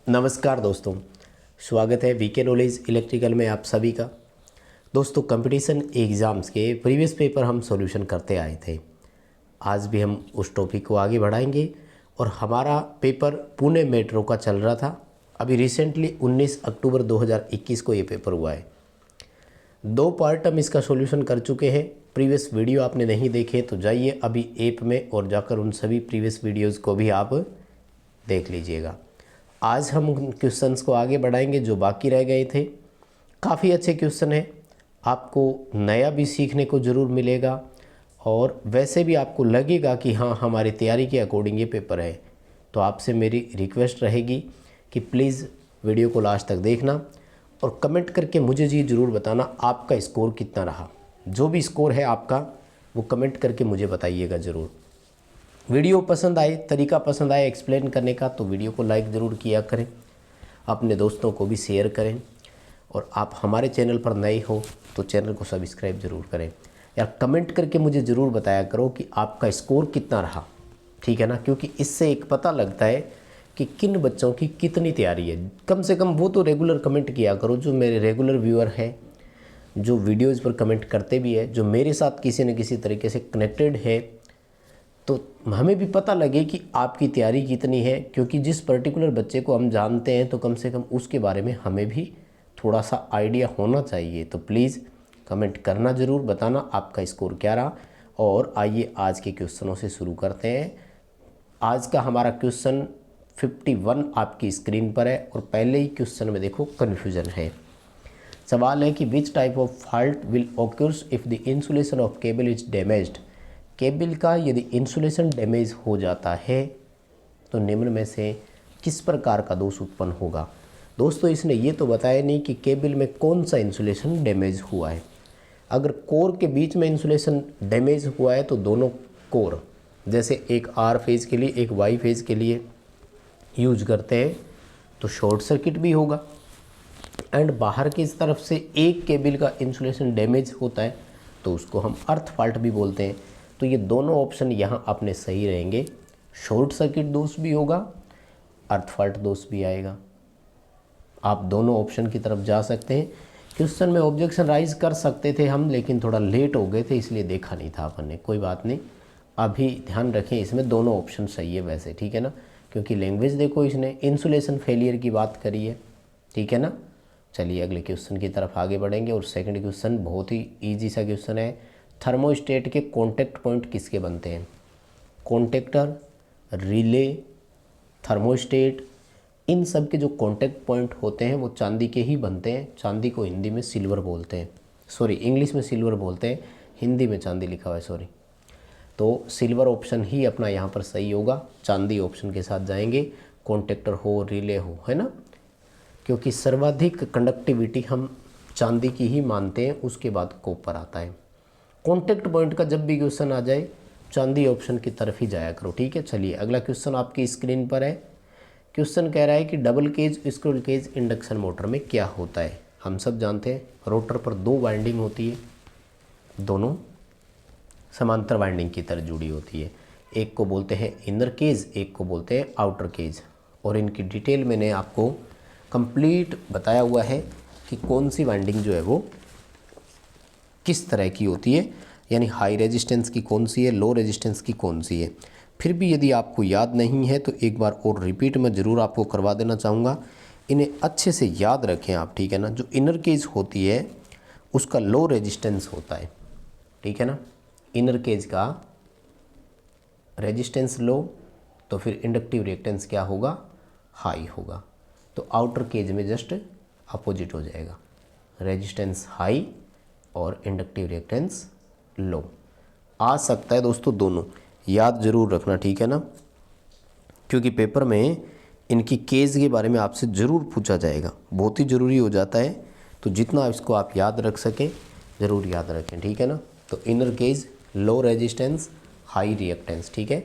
नमस्कार दोस्तों, स्वागत है वीके नॉलेज इलेक्ट्रिकल में आप सभी का। दोस्तों, कंपटीशन एग्ज़ाम्स के प्रीवियस पेपर हम सॉल्यूशन करते आए थे। आज भी हम उस टॉपिक को आगे बढ़ाएंगे और हमारा पेपर पुणे मेट्रो का चल रहा था। अभी रिसेंटली 19 अक्टूबर 2021 को ये पेपर हुआ है। 2 पार्ट हम इसका सॉल्यूशन कर चुके हैं। प्रीवियस वीडियो आपने नहीं देखे तो जाइए अभी ऐप में और जाकर उन सभी प्रीवियस वीडियोज़ को भी आप देख लीजिएगा। आज हम उन क्वेश्चंस को आगे बढ़ाएंगे जो बाकी रह गए थे। काफ़ी अच्छे क्वेश्चन हैं, आपको नया भी सीखने को ज़रूर मिलेगा और वैसे भी आपको लगेगा कि हाँ, हमारी तैयारी के अकॉर्डिंग ये पेपर है। तो आपसे मेरी रिक्वेस्ट रहेगी कि प्लीज़ वीडियो को लास्ट तक देखना और कमेंट करके मुझे जी ज़रूर बताना आपका स्कोर कितना रहा। जो भी स्कोर है आपका वो कमेंट करके मुझे बताइएगा ज़रूर। वीडियो पसंद आए, तरीका पसंद आए एक्सप्लेन करने का तो वीडियो को लाइक ज़रूर किया करें, अपने दोस्तों को भी शेयर करें और आप हमारे चैनल पर नए हो तो चैनल को सब्सक्राइब ज़रूर करें। यार कमेंट करके मुझे ज़रूर बताया करो कि आपका स्कोर कितना रहा, ठीक है ना, क्योंकि इससे एक पता लगता है कि किन बच्चों की कितनी तैयारी है। कम से कम वो तो रेगुलर कमेंट किया करो जो मेरे रेगुलर व्यूअर हैं, जो वीडियोज़ पर कमेंट करते भी है, जो मेरे साथ किसी न किसी तरीके से कनेक्टेड है, तो हमें भी पता लगे कि आपकी तैयारी कितनी है। क्योंकि जिस पर्टिकुलर बच्चे को हम जानते हैं तो कम से कम उसके बारे में हमें भी थोड़ा सा आइडिया होना चाहिए। तो प्लीज़ कमेंट करना ज़रूर, बताना आपका स्कोर क्या रहा। और आइए आज के क्वेश्चनों से शुरू करते हैं। आज का हमारा क्वेश्चन 51 आपकी स्क्रीन पर है और पहले ही क्वेश्चन में देखो कन्फ्यूज़न है। सवाल है कि which type of fault will occurs if the insulation of cable is damaged. Cable का यदि इंसुलेशन डैमेज हो जाता है तो निम्न में से किस प्रकार का दोष उत्पन्न होगा। दोस्तों, इसने ये तो बताया नहीं कि केबल में कौन सा इंसुलेशन डैमेज हुआ है। अगर कोर के बीच में इंसुलेशन डैमेज हुआ है तो दोनों कोर, जैसे एक आर फेज़ के लिए एक वाई फेज़ के लिए यूज करते हैं, तो शॉर्ट सर्किट भी होगा। एंड बाहर की तरफ से एक केबल का इंसुलेशन डैमेज होता है तो उसको हम अर्थ फॉल्ट भी बोलते हैं। तो ये दोनों ऑप्शन यहाँ अपने सही रहेंगे। शॉर्ट सर्किट दोष भी होगा, अर्थ फॉल्ट दोष भी आएगा। आप दोनों ऑप्शन की तरफ जा सकते हैं। क्वेश्चन में ऑब्जेक्शन राइज कर सकते थे हम, लेकिन थोड़ा लेट हो गए थे इसलिए देखा नहीं था अपन ने। कोई बात नहीं, अभी ध्यान रखें इसमें दोनों ऑप्शन सही है वैसे, ठीक है ना। क्योंकि लैंग्वेज देखो, इसने इंसुलेशन फेलियर की बात करी है, ठीक है ना। चलिए अगले क्वेश्चन की तरफ आगे बढ़ेंगे और सेकंड क्वेश्चन बहुत ही ईजी सा क्वेश्चन है। थर्मोस्टेट के कॉन्टैक्ट पॉइंट किसके बनते हैं। कॉन्टैक्टर, रिले, थर्मोस्टेट, इन सब के जो कॉन्टैक्ट पॉइंट होते हैं वो चांदी के ही बनते हैं। चांदी को हिंदी में सिल्वर बोलते हैं, सॉरी इंग्लिश में सिल्वर बोलते हैं, हिंदी में चांदी लिखा हुआ है, सॉरी। तो सिल्वर ऑप्शन ही अपना यहाँ पर सही होगा। चांदी ऑप्शन के साथ जाएंगे, कॉन्टैक्टर हो, रिले हो, है ना। क्योंकि सर्वाधिक कंडक्टिविटी हम चांदी की ही मानते हैं, उसके बाद कॉपर आता है। कॉन्टैक्ट पॉइंट का जब भी क्वेश्चन आ जाए चांदी ऑप्शन की तरफ ही जाया करो, ठीक है। चलिए अगला क्वेश्चन आपकी स्क्रीन पर है। क्वेश्चन कह रहा है कि double cage squirrel cage induction motor में क्या होता है। हम सब जानते हैं रोटर पर 2 वाइंडिंग होती है, दोनों समांतर वाइंडिंग की तरह जुड़ी होती है। एक को बोलते हैं इनर केज, एक को बोलते हैं आउटर केज। और इनकी डिटेल मैंने आपको कंप्लीट बताया हुआ है कि कौन सी वाइंडिंग जो है वो किस तरह की होती है, यानी हाई रेजिस्टेंस की कौन सी है, लो रेजिस्टेंस की कौन सी है। फिर भी यदि आपको याद नहीं है तो एक बार और रिपीट में ज़रूर आपको करवा देना चाहूँगा। इन्हें अच्छे से याद रखें आप, ठीक है ना। जो इनर केज होती है उसका लो रेजिस्टेंस होता है, ठीक है ना। इनर केज का रेजिस्टेंस लो तो फिर इंडक्टिव रिएक्टेंस क्या होगा, हाई होगा। तो आउटर केज में जस्ट अपोजिट हो जाएगा, रेजिस्टेंस हाई और इंडक्टिव रिएक्टेंस लो। आ सकता है दोस्तों दोनों, याद ज़रूर रखना, ठीक है ना। क्योंकि पेपर में इनकी केज के बारे में आपसे ज़रूर पूछा जाएगा, बहुत ही ज़रूरी हो जाता है। तो जितना इसको आप याद रख सकें ज़रूर याद रखें, ठीक है ना। तो inner cage, low resistance, high reactance, ठीक है।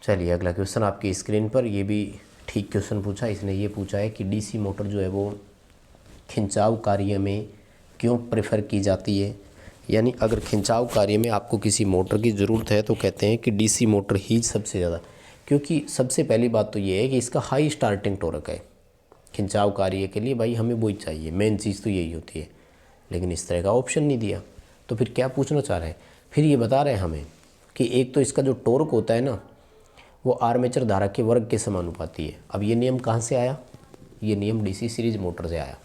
चलिए अगला क्वेश्चन आपकी स्क्रीन पर, ये भी ठीक क्वेश्चन पूछा। इसने ये पूछा है कि डीसी मोटर जो है वो खिंचाव कार्य में क्यों प्रेफर की जाती है। यानी अगर खिंचाव कार्य में आपको किसी मोटर की ज़रूरत है तो कहते हैं कि डीसी मोटर ही सबसे ज़्यादा, क्योंकि सबसे पहली बात तो ये है कि इसका हाई स्टार्टिंग टॉर्क है। खिंचाव कार्य के लिए भाई हमें वही चाहिए, मेन चीज़ तो यही होती है, लेकिन इस तरह का ऑप्शन नहीं दिया। तो फिर क्या पूछना चाह रहे हैं, फिर ये बता रहे हैं हमें कि एक तो इसका जो टॉर्क होता है ना वो आर्मेचर धारा के वर्ग के समानुपाती है। अब ये नियम कहाँ से आया, ये नियम डीसी सीरीज मोटर से आया,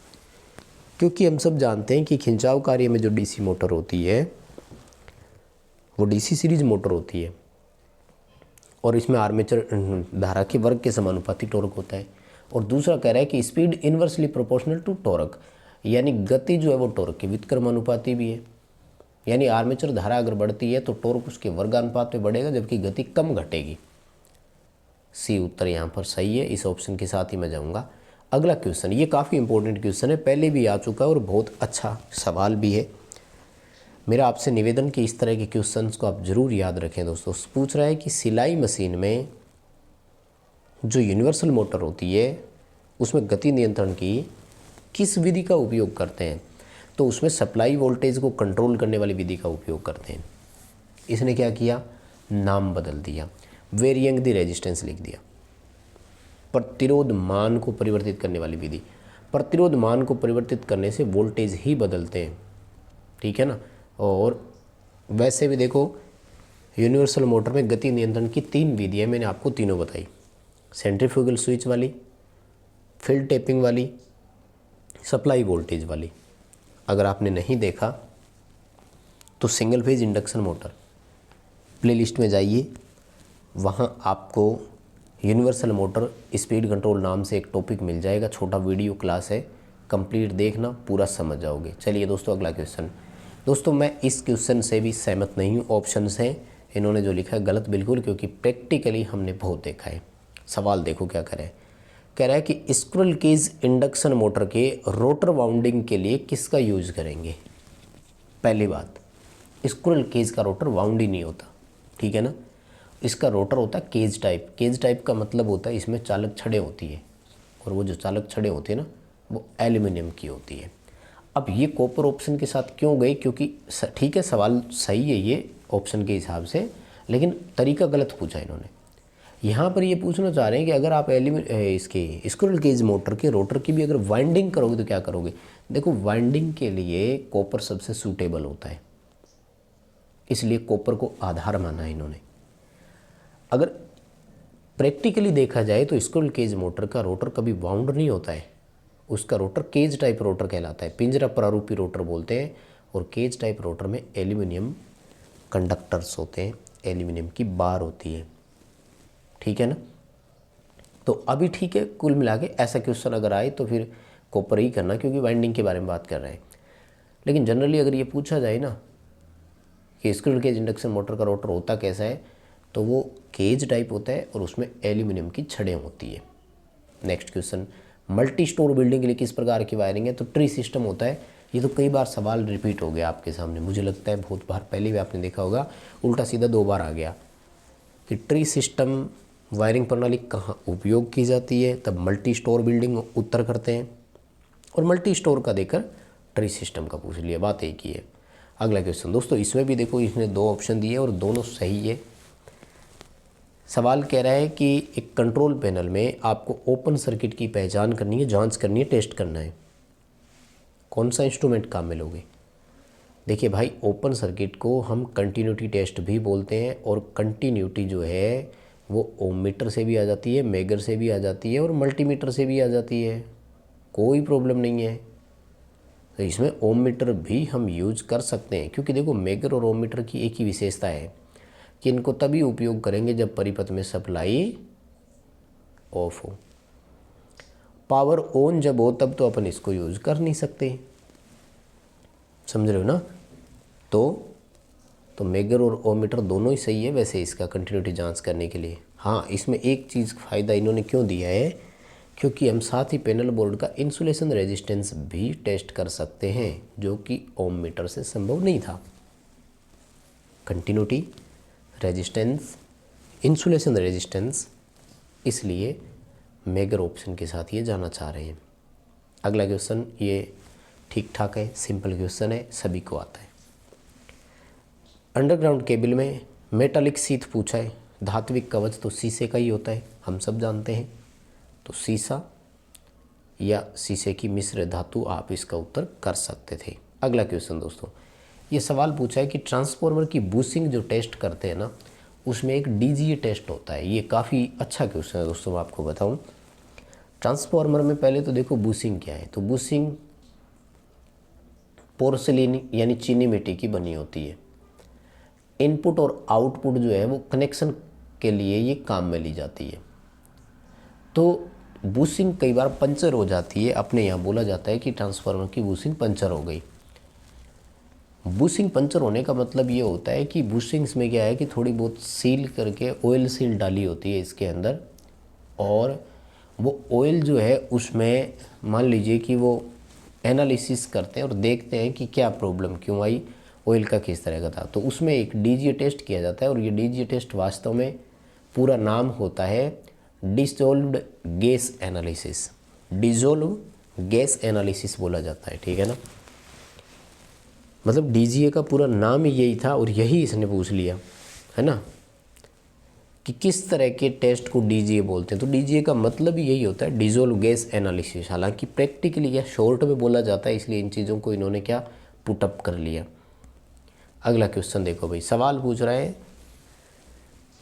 क्योंकि हम सब जानते हैं कि खिंचाव कार्य में जो डीसी मोटर होती है वो डीसी सीरीज मोटर होती है और इसमें आर्मेचर धारा के वर्ग के समानुपाती टॉर्क होता है। और दूसरा कह रहा है कि speed inversely proportional to torque, यानी गति जो है वो टॉर्क के व्युत्क्रमानुपाती भी है। यानी आर्मेचर धारा अगर बढ़ती है तो टॉर्क उसके वर्गानुपात में बढ़ेगा, जबकि गति कम घटेगी। सी उत्तर यहाँ पर सही है, इस ऑप्शन के साथ ही मैं जाऊँगा। अगला क्वेश्चन, ये काफ़ी इंपॉर्टेंट क्वेश्चन है, पहले भी आ चुका है और बहुत अच्छा सवाल भी है। मेरा आपसे निवेदन कि इस तरह के क्वेश्चंस को आप ज़रूर याद रखें दोस्तों। पूछ रहा है कि सिलाई मशीन में जो यूनिवर्सल मोटर होती है उसमें गति नियंत्रण की किस विधि का उपयोग करते हैं, तो उसमें सप्लाई वोल्टेज को कंट्रोल करने वाली विधि का उपयोग करते हैं। इसने क्या किया, नाम बदल दिया, वेरिएंग द रेजिस्टेंस लिख दिया। प्रतिरोध मान को परिवर्तित करने वाली विधि, प्रतिरोध मान को परिवर्तित करने से वोल्टेज ही बदलते हैं, ठीक है ना। और वैसे भी देखो यूनिवर्सल मोटर में गति नियंत्रण की 3 विधियाँ मैंने आपको तीनों बताई, सेंट्रीफ्यूगल स्विच वाली, फील्ड टेपिंग वाली, सप्लाई वोल्टेज वाली। अगर आपने नहीं देखा तो single phase induction motor playlist में जाइए, वहाँ आपको यूनिवर्सल मोटर स्पीड कंट्रोल नाम से एक टॉपिक मिल जाएगा, छोटा वीडियो क्लास है, कंप्लीट देखना, पूरा समझ जाओगे। चलिए दोस्तों अगला क्वेश्चन। दोस्तों मैं इस क्वेश्चन से भी सहमत नहीं हूँ, ऑप्शंस हैं इन्होंने जो लिखा है गलत बिल्कुल, क्योंकि प्रैक्टिकली हमने बहुत देखा है। सवाल देखो क्या करें, कह रहा है कि स्क्विरल केज इंडक्शन मोटर के रोटर वाउंडिंग के लिए किसका यूज करेंगे। पहली बात, स्क्विरल केज का रोटर वाउंड ही नहीं होता, ठीक है ना। इसका रोटर होता है केज टाइप। केज टाइप का मतलब होता है इसमें चालक छड़ें होती है, और वो जो चालक छड़ें होती है ना वो एल्यूमिनियम की होती है। अब ये कॉपर ऑप्शन के साथ क्यों गए, क्योंकि ठीक है सवाल सही है ये ऑप्शन के हिसाब से, लेकिन तरीका गलत पूछा इन्होंने। यहाँ पर ये पूछना चाह रहे हैं कि अगर आप इसके स्क्विरल केज मोटर के रोटर की भी अगर वाइंडिंग करोगे तो क्या करोगे। देखो वाइंडिंग के लिए कॉपर सबसे सूटेबल होता है, इसलिए कॉपर को आधार माना है इन्होंने। अगर प्रैक्टिकली देखा जाए तो स्क्विरल केज मोटर का रोटर कभी वाउंड नहीं होता है, उसका रोटर केज टाइप रोटर कहलाता है, पिंजरा प्रारूपी रोटर बोलते हैं। और केज टाइप रोटर में एल्यूमिनियम कंडक्टर्स होते हैं, एल्यूमिनियम की बार होती है, ठीक है ना। तो अभी ठीक है, कुल मिला के ऐसा क्वेश्चन अगर आए तो फिर कॉपर ही करना, क्योंकि वाइंडिंग के बारे में बात कर रहे हैं। लेकिन जनरली अगर ये पूछा जाए ना कि स्क्विरल केज इंडक्शन मोटर का रोटर होता कैसा है, तो वो केज टाइप होता है और उसमें एल्यूमिनियम की छड़ें होती है। Next question, multi store building के लिए किस प्रकार की वायरिंग है, तो ट्री सिस्टम होता है। ये तो कई बार सवाल रिपीट हो गया आपके सामने, मुझे लगता है बहुत बार पहले भी आपने देखा होगा, उल्टा सीधा 2 बार आ गया कि ट्री सिस्टम वायरिंग प्रणाली कहाँ उपयोग की जाती है, तब मल्टी स्टोर बिल्डिंग उत्तर करते हैं, और मल्टी स्टोर का देकर ट्री सिस्टम का पूछ लिया, बात एक ही है। अगला क्वेश्चन दोस्तों, इसमें भी देखो इसने 2 ऑप्शन दिए और दोनों सही है। सवाल कह रहा है कि एक कंट्रोल पैनल में आपको ओपन सर्किट की पहचान करनी है, जांच करनी है, टेस्ट करना है, कौन सा इंस्ट्रूमेंट काम में लोगे। देखिए भाई, ओपन सर्किट को हम कंटिन्यूटी टेस्ट भी बोलते हैं, और कंटिन्यूटी जो है वो ओम मीटर से भी आ जाती है, मेगर से भी आ जाती है, और मल्टीमीटर से भी आ जाती है, कोई प्रॉब्लम नहीं है। तो इसमें ओम मीटर भी हम यूज कर सकते हैं, क्योंकि देखो मेगर और ओम मीटर की एक ही विशेषता है कि इनको तभी उपयोग करेंगे जब परिपथ में सप्लाई ऑफ हो। पावर ऑन जब हो तब तो अपन इसको यूज कर नहीं सकते, समझ रहे हो ना। तो मेगर और ओम मीटर दोनों ही सही है वैसे इसका कंटिन्यूटी जांच करने के लिए। हाँ, इसमें एक चीज़ फ़ायदा इन्होंने क्यों दिया है, क्योंकि हम साथ ही पैनल बोर्ड का इंसुलेशन रेजिस्टेंस भी टेस्ट कर सकते हैं, जो कि ओम मीटर से संभव नहीं था। कंटिन्यूटी, रेजिस्टेंस, इंसुलेशन रेजिस्टेंस, इसलिए मेगर ऑप्शन के साथ ये जाना चाह रहे हैं। अगला क्वेश्चन ये ठीक ठाक है, सिंपल क्वेश्चन है, सभी को आता है। अंडरग्राउंड केबल में मेटालिक सीथ पूछा है, धात्विक कवच तो शीशे का ही होता है, हम सब जानते हैं। तो शीशा या शीशे की मिश्र धातु, आप इसका उत्तर कर सकते थे। अगला क्वेश्चन दोस्तों, ये सवाल पूछा है कि ट्रांसफार्मर की बूस्टिंग जो टेस्ट करते हैं ना, उसमें एक डीजीए टेस्ट होता है। ये काफ़ी अच्छा क्वेश्चन है दोस्तों, मैं आपको बताऊं। ट्रांसफार्मर में पहले तो देखो बूस्टिंग क्या है। तो बूस्टिंग पोर्सिलिन यानी चीनी मिट्टी की बनी होती है। इनपुट और आउटपुट जो है वो कनेक्शन के लिए ये काम में ली जाती है। तो बूशिंग कई बार पंचर हो जाती है, अपने यहाँ बोला जाता है कि ट्रांसफार्मर की बूशिंग पंचर हो गई। बूशिंग पंचर होने का मतलब ये होता है कि बूशिंग्स में क्या है कि थोड़ी बहुत सील करके ऑयल सील डाली होती है इसके अंदर, और वो ऑयल जो है उसमें मान लीजिए कि वो एनालिसिस करते हैं और देखते हैं कि क्या प्रॉब्लम क्यों आई, ऑयल का किस तरह का था। तो उसमें एक डीजीए टेस्ट किया जाता है, और ये डीजीए टेस्ट वास्तव में पूरा नाम होता है dissolved gas analysis. Dissolve gas analysis बोला जाता है, ठीक है ना। मतलब डीजीए का पूरा नाम ही यही था, और यही इसने पूछ लिया है ना कि किस तरह के टेस्ट को डीजीए बोलते हैं। तो डीजीए का मतलब ही यही होता है, डिसॉल्व गैस एनालिसिस। हालांकि प्रैक्टिकली या शॉर्ट में बोला जाता है, इसलिए इन चीज़ों को इन्होंने क्या पुटअप कर लिया। अगला क्वेश्चन देखो भाई, सवाल पूछ रहा है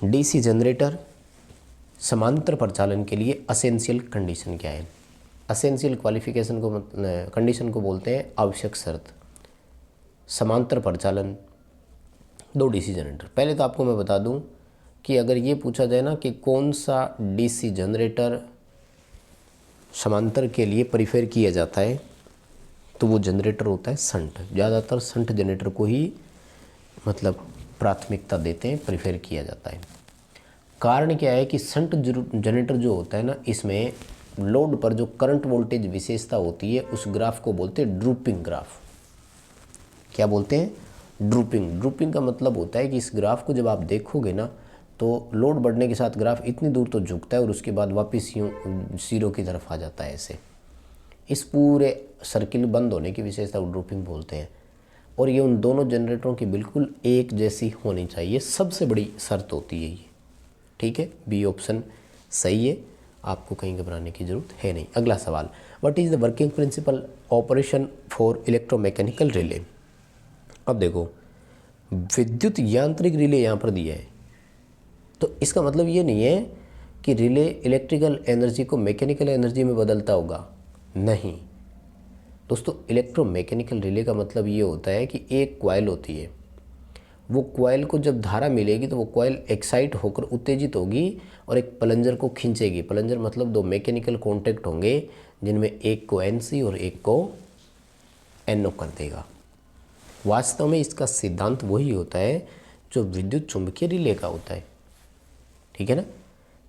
डीसी जनरेटर समांतर प्रचालन के लिए असेंशियल कंडीशन क्या है। असेंशियल क्वालिफिकेशन को कंडीशन को बोलते हैं आवश्यक शर्त। समांतर प्रचालन दो डीसी जनरेटर, पहले तो आपको मैं बता दूं कि अगर ये पूछा जाए ना कि कौन सा डीसी जनरेटर समांतर के लिए प्रीफर किया जाता है, तो वो जनरेटर होता है शंट। ज़्यादातर शंट जनरेटर को ही मतलब प्राथमिकता देते हैं, प्रीफर किया जाता है। कारण क्या है कि शंट जनरेटर जो होता है ना, इसमें लोड पर जो करंट वोल्टेज विशेषता होती है उस ग्राफ को बोलते हैं ड्रूपिंग ग्राफ। क्या बोलते हैं? ड्रूपिंग। ड्रूपिंग का मतलब होता है कि इस ग्राफ को जब आप देखोगे ना, तो लोड बढ़ने के साथ ग्राफ इतनी दूर तो झुकता है और उसके बाद वापस यूँ जीरो की तरफ आ जाता है ऐसे। इस पूरे सर्किल बंद होने की विशेषता को ड्रूपिंग बोलते हैं। और ये उन दोनों जनरेटरों की बिल्कुल एक जैसी होनी चाहिए, सबसे बड़ी शर्त होती है ये, ठीक है। बी ऑप्शन सही है, आपको कहीं घबराने की जरूरत है नहीं। अगला सवाल, what is the working principle operation for electromechanical relay. अब देखो, विद्युत यांत्रिक रिले यहाँ पर दिया है, तो इसका मतलब ये नहीं है कि रिले इलेक्ट्रिकल एनर्जी को मैकेनिकल एनर्जी में बदलता होगा, नहीं दोस्तों। इलेक्ट्रोमैकेनिकल रिले का मतलब ये होता है कि एक कॉइल होती है, वो कॉइल को जब धारा मिलेगी तो वो कॉइल एक्साइट होकर उत्तेजित होगी और एक प्लंजर को खींचेगी। प्लंजर मतलब दो मैकेनिकल कॉन्टैक्ट होंगे जिनमें एक को एनसी और एक को एनओ कर देगा। वास्तव में इसका सिद्धांत वही होता है जो विद्युत चुंबकीय रिले का होता है, ठीक है ना।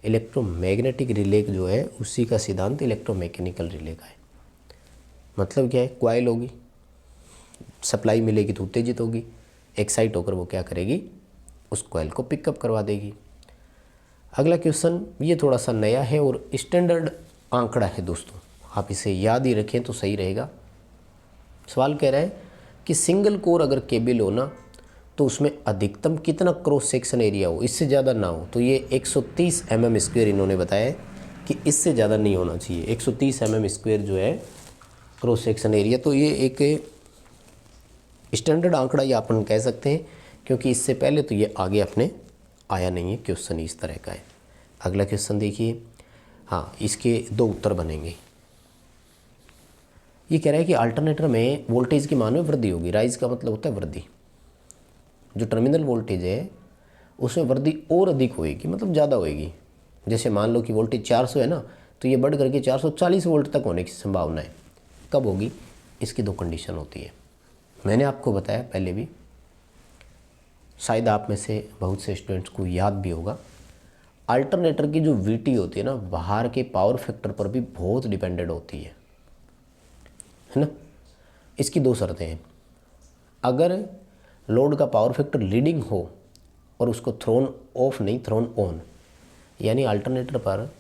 इलेक्ट्रोमैग्नेटिक रिले जो है उसी का सिद्धांत इलेक्ट्रोमैकेनिकल रिले का है। मतलब क्या है, कॉइल होगी, सप्लाई मिलेगी तो उत्तेजित होगी, एक्साइट होकर वो क्या करेगी, उस कॉइल को पिकअप करवा देगी। अगला क्वेश्चन ये थोड़ा सा नया है और स्टैंडर्ड आंकड़ा है दोस्तों, आप इसे याद ही रखें तो सही रहेगा। सवाल कह रहा है कि सिंगल कोर अगर केबल हो ना, तो उसमें अधिकतम कितना क्रॉस सेक्शन एरिया हो, इससे ज़्यादा ना हो। तो ये 130 mm² इन्होंने बताया कि इससे ज़्यादा नहीं होना चाहिए। 130 mm² जो है क्रॉस सेक्शन एरिया, तो ये एक स्टैंडर्ड आंकड़ा ये अपन कह सकते हैं, क्योंकि इससे पहले तो ये आगे अपने आया नहीं है, क्वेश्चन इस तरह का है। अगला क्वेश्चन देखिए, हाँ इसके दो उत्तर बनेंगे। ये कह रहा है कि अल्टरनेटर में वोल्टेज की मान में वृद्धि होगी। राइज का मतलब होता है वृद्धि, जो टर्मिनल वोल्टेज है उसमें वृद्धि और अधिक होएगी, मतलब ज़्यादा होएगी। जैसे मान लो कि वोल्टेज 400 है ना, तो ये बढ़ करके 440 वोल्ट तक होने की संभावना है। कब होगी? इसकी दो कंडीशन होती है, मैंने आपको बताया पहले भी, शायद आप में से बहुत से स्टूडेंट्स को याद भी होगा। अल्टरनेटर की जो वीटी होती है ना, बाहर के पावर फैक्टर पर भी बहुत डिपेंडेंट होती है ना। इसकी दो शर्तें हैं, अगर लोड का पावर फैक्टर लीडिंग हो और उसको थ्रोन ऑफ नहीं थ्रोन ऑन, यानी अल्टरनेटर पर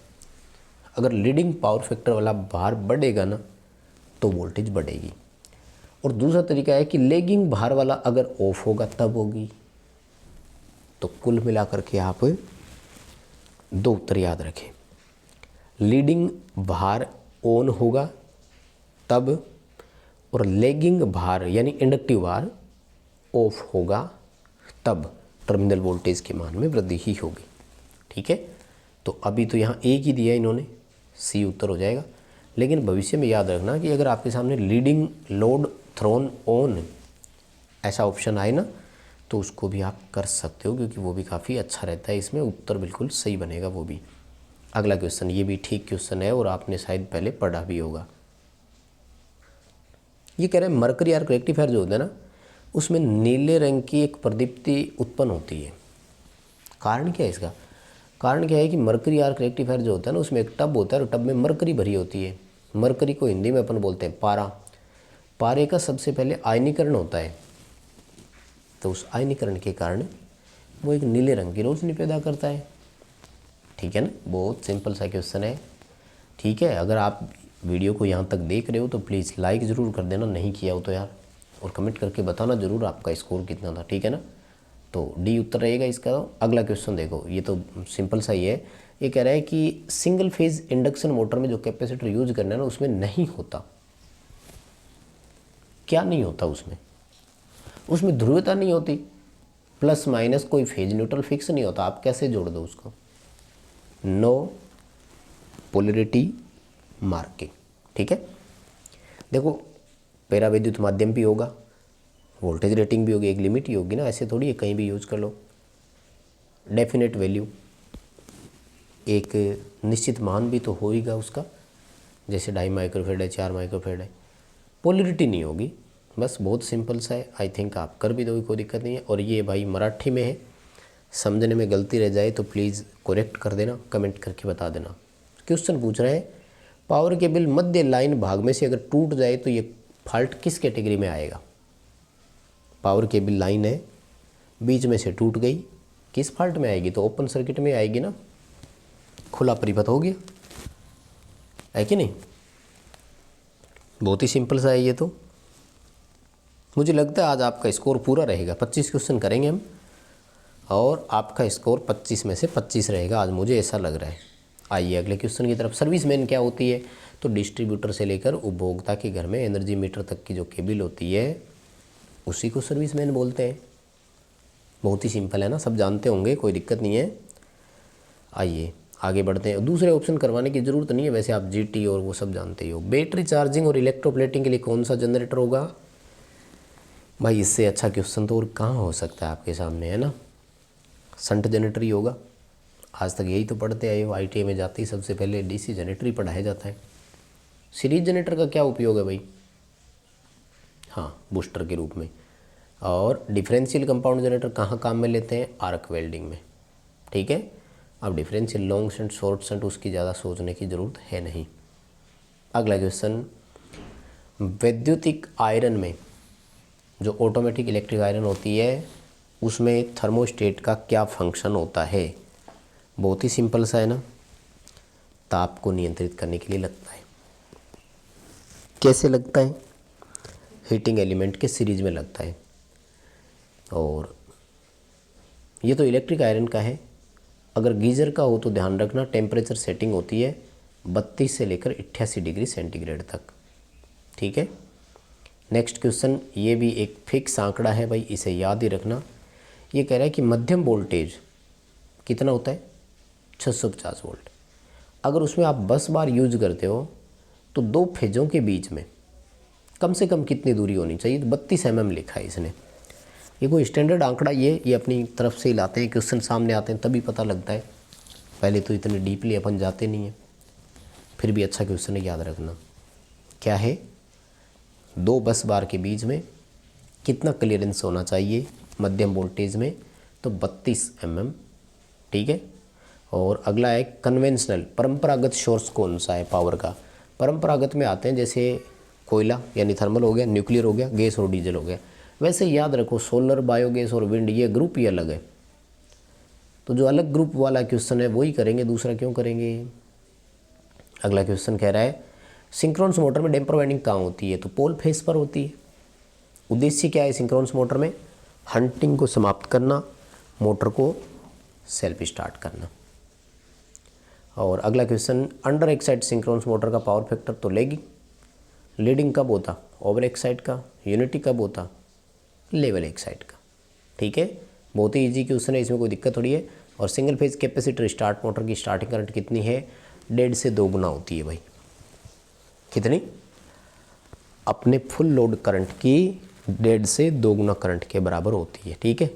अगर लीडिंग पावर फैक्टर वाला भार बढ़ेगा ना तो वोल्टेज बढ़ेगी। और दूसरा तरीका है कि लेगिंग भार वाला अगर ऑफ होगा तब होगी। तो कुल मिलाकर के आप दो उत्तर याद रखें, लीडिंग भार ऑन होगा तब, और लैगिंग भार यानी इंडक्टिव भार ऑफ होगा तब टर्मिनल वोल्टेज के मान में वृद्धि ही होगी। ठीक है, तो अभी तो यहाँ एक ही दिया इन्होंने, सी उत्तर हो जाएगा। लेकिन भविष्य में याद रखना कि अगर आपके सामने लीडिंग लोड थ्रोन ऑन ऐसा ऑप्शन आए ना, तो उसको भी आप कर सकते हो, क्योंकि वो भी काफ़ी अच्छा रहता है, इसमें उत्तर बिल्कुल सही बनेगा वो भी। अगला क्वेश्चन, ये भी ठीक क्वेश्चन है और आपने शायद पहले पढ़ा भी होगा। ये कह रहे हैं मरकरी आर्क रेक्टिफायर जो होता है ना, उसमें नीले रंग की एक प्रदीप्ति उत्पन्न होती है। कारण क्या है इसका? कारण क्या है कि मरकरी आर्क रेक्टिफायर जो होता है ना, उसमें एक टब होता है और टब में मरकरी भरी होती है। मरकरी को हिंदी में अपन बोलते हैं पारा। पारे का सबसे पहले आयनीकरण होता है, तो उस आयनीकरण के कारण वो एक नीले रंग की रोशनी पैदा करता है। ठीक है ना, बहुत सिंपल सा क्वेश्चन है। ठीक है, अगर आप वीडियो को यहाँ तक देख रहे हो तो प्लीज़ लाइक ज़रूर कर देना, नहीं किया हो तो यार, और कमेंट करके बताना ज़रूर आपका स्कोर कितना था। ठीक है ना, तो डी उत्तर रहेगा इसका। अगला क्वेश्चन देखो, ये तो सिंपल सा ही है। ये कह रहा है कि सिंगल फेज इंडक्शन मोटर में जो कैपेसिटर यूज करना है ना, उसमें नहीं होता। क्या नहीं होता उसमें? उसमें ध्रुवीयता नहीं होती, प्लस माइनस कोई फेज न्यूट्रल फिक्स नहीं होता। आप कैसे जोड़ दो उसको? No polarity marking. ठीक है, देखो पैरा विद्युत माध्यम भी होगा, वोल्टेज रेटिंग भी होगी, एक लिमिट ही होगी ना, ऐसे थोड़ी है कहीं भी यूज कर लो। डेफिनेट वैल्यू, एक निश्चित मान भी तो होगा उसका, जैसे 2.5 माइक्रोफेड है, 4 माइक्रोफेड है। पोलरिटी नहीं होगी, बस बहुत सिंपल सा है। आई थिंक आप कर भी दोगे, कोई दिक्कत नहीं है। और ये भाई मराठी में है, समझने में गलती रह जाए तो प्लीज़ करेक्ट कर देना, कमेंट करके बता देना। क्वेश्चन पूछ रहे हैं, पावर केबल मध्य लाइन भाग में से अगर टूट जाए तो ये फॉल्ट किस कैटेगरी में आएगा? पावर केबल लाइन है, बीच में से टूट गई, किस फॉल्ट में आएगी? तो ओपन सर्किट में आएगी ना, खुला परिपथ हो गया, है कि नहीं? बहुत ही सिंपल सा है ये तो। मुझे लगता है आज आपका स्कोर पूरा रहेगा, 25 क्वेश्चन करेंगे हम, और आपका स्कोर 25 में से 25 रहेगा आज, मुझे ऐसा लग रहा है। आइए अगले क्वेश्चन की तरफ। सर्विसमैन क्या होती है? तो डिस्ट्रीब्यूटर से लेकर उपभोक्ता के घर में एनर्जी मीटर तक की जो केबल होती है उसी को सर्विसमैन बोलते हैं। बहुत ही सिंपल है ना, सब जानते होंगे, कोई दिक्कत नहीं है। आइए आगे बढ़ते हैं। दूसरे ऑप्शन करवाने की ज़रूरत नहीं है, वैसे आप जीटी और वो सब जानते ही हो। बैटरी चार्जिंग और इलेक्ट्रोप्लेटिंग के लिए कौन सा जनरेटर होगा? भाई इससे अच्छा क्वेश्चन तो और कहाँ हो सकता है आपके सामने, है ना? शंट जनरेटर ही होगा। आज तक यही तो पढ़ते आए हो, ITI में जाते ही सबसे पहले DC जनरेटर ही पढ़ाया जाता है। सीरीज जनरेटर का क्या उपयोग है भाई? हाँ, बूस्टर के रूप में। और डिफरेंशियल कंपाउंड जनरेटर कहाँ काम में लेते हैं? आर्क वेल्डिंग में। ठीक है, अब differential long shunt short shunt उसकी ज़्यादा सोचने की ज़रूरत है नहीं। अगला क्वेश्चन, वैद्युतिक आयरन में जो ऑटोमेटिक इलेक्ट्रिक आयरन होती है उसमें थर्मोस्टेट का क्या फंक्शन होता है? बहुत ही सिंपल सा है ना, ताप को नियंत्रित करने के लिए लगता है। कैसे लगता है? हीटिंग एलिमेंट के सीरीज में लगता है। और ये तो इलेक्ट्रिक आयरन का है। अगर गीजर का हो तो ध्यान रखना टेम्परेचर सेटिंग होती है 32 से लेकर 88 डिग्री सेंटीग्रेड तक। ठीक है, नेक्स्ट क्वेश्चन, ये भी एक फिक्स आंकड़ा है भाई, इसे याद ही रखना। ये कह रहा है कि मध्यम वोल्टेज कितना होता है? 650 वोल्ट। अगर उसमें आप 10 बार यूज करते हो तो दो फेजों के बीच में कम से कम कितनी दूरी होनी चाहिए? तो 32 mm लिखा है इसने। ये कोई स्टैंडर्ड आंकड़ा ये अपनी तरफ से ही लाते हैं, क्वेश्चन सामने आते हैं तभी पता लगता है, पहले तो इतने डीपली अपन जाते नहीं हैं। फिर भी अच्छा क्वेश्चन है, याद रखना। क्या है? दो बस बार के बीच में कितना क्लियरेंस होना चाहिए मध्यम वोल्टेज में? तो 32 mm। ठीक है, और अगला है कन्वेंशनल, परंपरागत सोर्स कौन सा है पावर का? परंपरागत में आते हैं जैसे कोयला यानी थर्मल हो गया, न्यूक्लियर हो गया, गैस और डीजल हो गया। वैसे याद रखो सोलर, बायोगैस और विंड ये ग्रुप ही अलग है, तो जो अलग ग्रुप वाला क्वेश्चन है वही करेंगे, दूसरा क्यों करेंगे। अगला क्वेश्चन कह रहा है सिंक्रोनस मोटर में डैम्पर वाइंडिंग कहाँ होती है? तो पोल फेस पर होती है। उद्देश्य क्या है सिंक्रोनस मोटर में? हंटिंग को समाप्त करना, मोटर को सेल्फ स्टार्ट करना। और अगला question, under excite synchronous motor का पावर फैक्टर तो लीडिंग कब होता, ओवर एक्साइट का, यूनिटी कब होता, लेवल एक्साइट का। ठीक है, बहुत ही इजी क्वेश्चन है, इसमें कोई दिक्कत थोड़ी है। और single phase capacitor start motor की स्टार्टिंग करंट कितनी है, 1.5 से 2 गुना होती है भाई। कितनी, अपने फुल लोड करंट की 1.5 से 2 गुना करंट के बराबर होती है। ठीक है,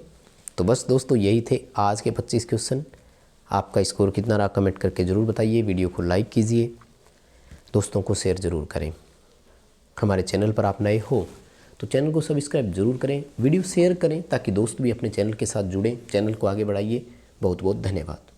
तो बस दोस्तों यही थे आज के 25 क्वेश्चन। आपका स्कोर कितना रहा कमेंट करके ज़रूर बताइए। वीडियो को लाइक कीजिए, दोस्तों को शेयर ज़रूर करें। हमारे चैनल पर आप नए हो तो चैनल को सब्सक्राइब जरूर करें, वीडियो शेयर करें ताकि दोस्त भी अपने चैनल के साथ जुड़ें, चैनल को आगे बढ़ाइए। बहुत बहुत धन्यवाद।